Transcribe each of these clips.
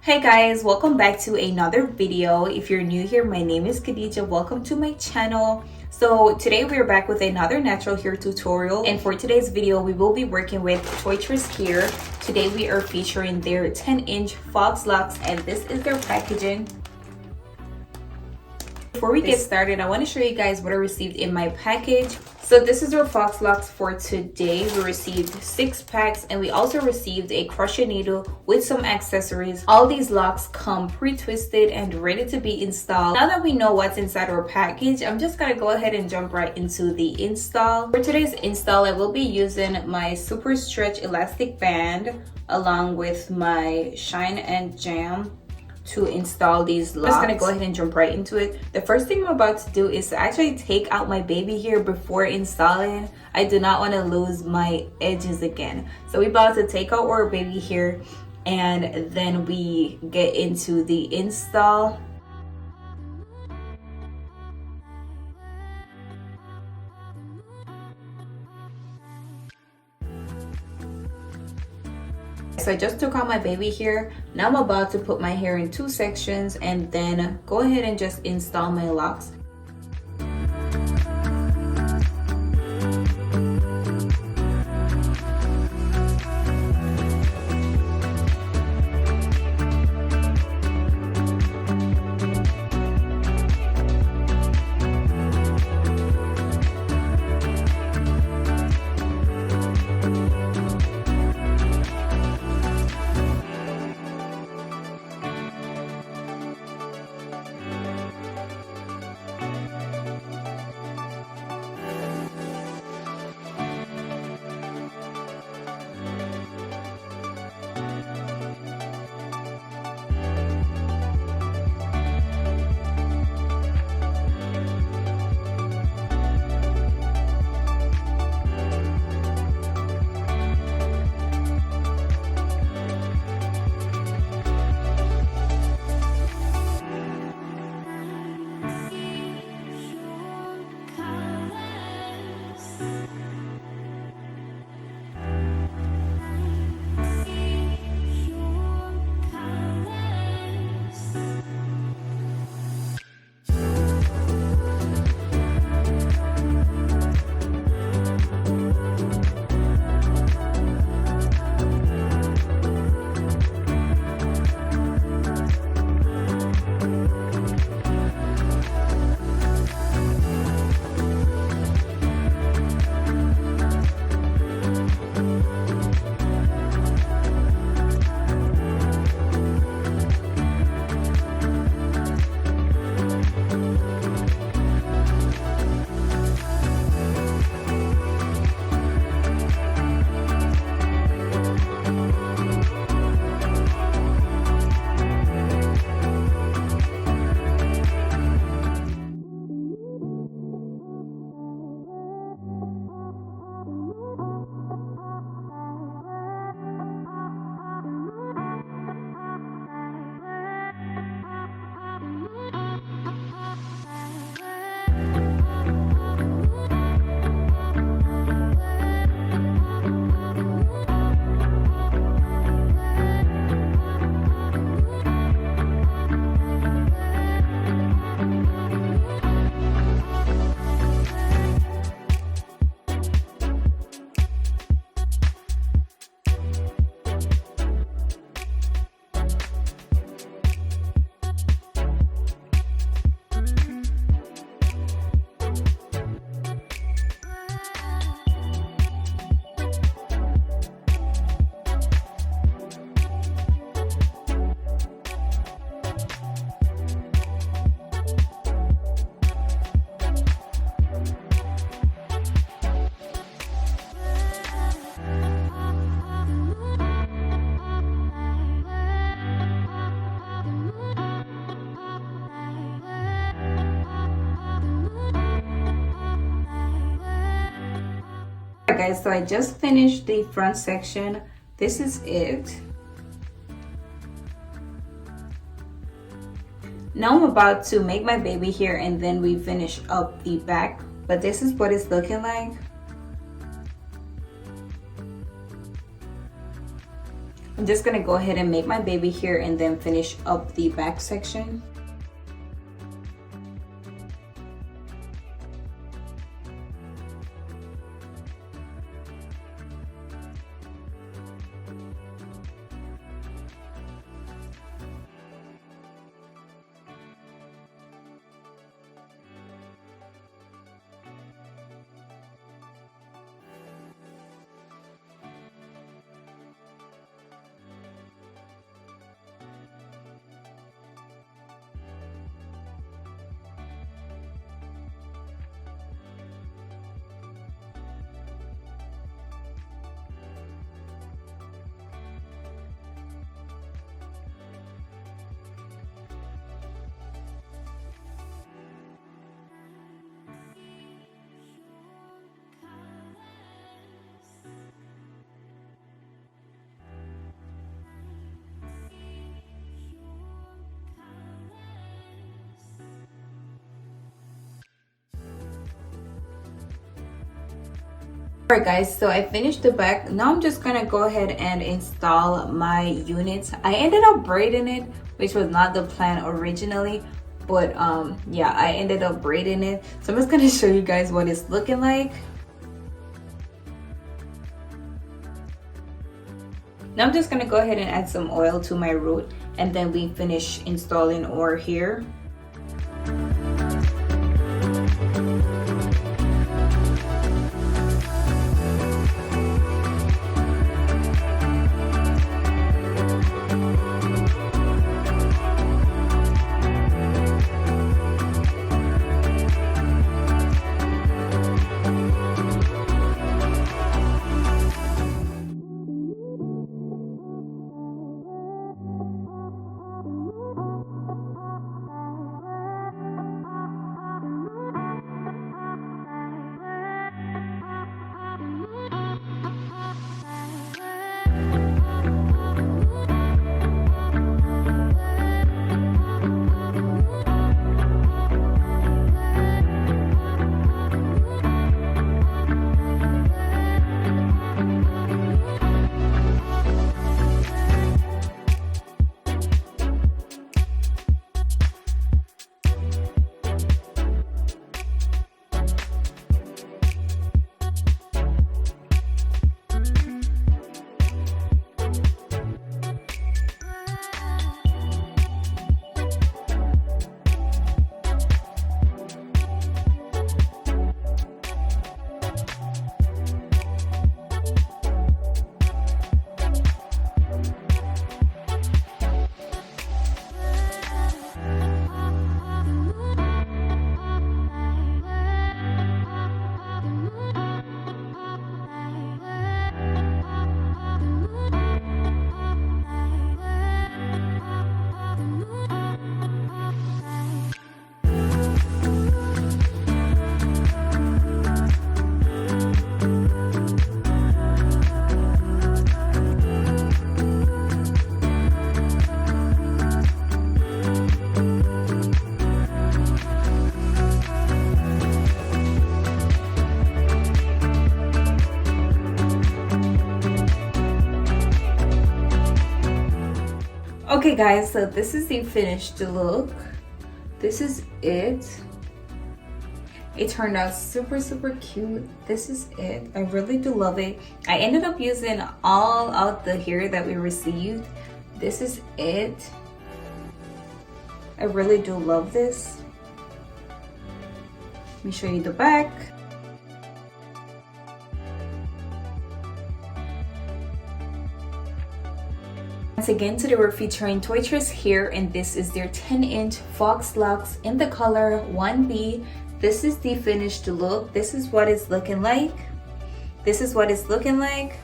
Hey guys, welcome back to another video. If you're new here, my name is Khadija. Welcome to my channel. So today we're back with another natural hair tutorial, and for today's video we will be working with Toyotress hair. Today we are featuring their 10-inch FAUX locks, and this is their packaging. Before we get started, I want to show you guys what I received in my package. So this is our FAUX locks for today. We received 6 packs, and we also received a crochet needle with some accessories. All these locks come pre-twisted and ready to be installed. Now that we know what's inside our package, I'm just gonna go ahead and jump right into the install. For today's install, I will be using my SuperStretch elastic band along with my Shine and Jam to install these locks. I'm just gonna go ahead and jump right into it. The first thing I'm about to do is to actually take out my baby hair before installing. I do not want to lose my edges again. So we're about to take out our baby hair and then we get into the install. So I just took out my baby hair. Now I'm about to put my hair in 2 sections and then go ahead and just install my locks. Alright guys, so I just finished the front section. This is it. Now I'm about to make my baby hair and then we finish up the back, but this is what it's looking like. I'm just gonna go ahead and make my baby here and then finish up the back section. Alright guys, so I finished the back. Now I'm just gonna go ahead and install my units. I ended up braiding it, which was not the plan originally, but yeah, I ended up braiding it. So I'm just gonna show you guys what it's looking like. Now I'm just gonna go ahead and add some oil to my root, and then we finish installing our hair. Okay guys, so this is the finished look. This is it. It turned out super cute. This is it. I really do love it. I ended up using all out the hair that we received. This is it. I really do love this. Let me show you the back. Once again, today we're featuring Toyotress here, and this is their 10-inch FAUX LOCS in the color 1B. This is the finished look. This is what it's looking like. This is what it's looking like.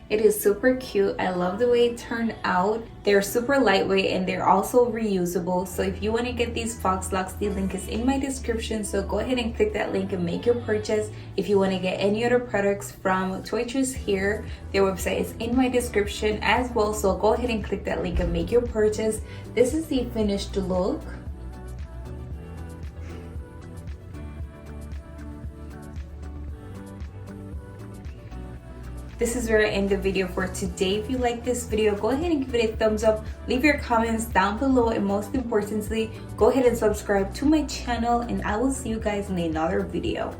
It is super cute. I love the way it turned out. They're super lightweight and they're also reusable. So if you want to get these FAUX LOCS, the link is in my description. So go ahead and click that link and make your purchase. If you want to get any other products from Toyotress here, their website is in my description as well. So go ahead and click that link and make your purchase. This is the finished look. this is where I end the video for today. If you like this video, go ahead and give it a thumbs up, leave your comments down below, and most importantly, go ahead and subscribe to my channel, and I will see you guys in another video.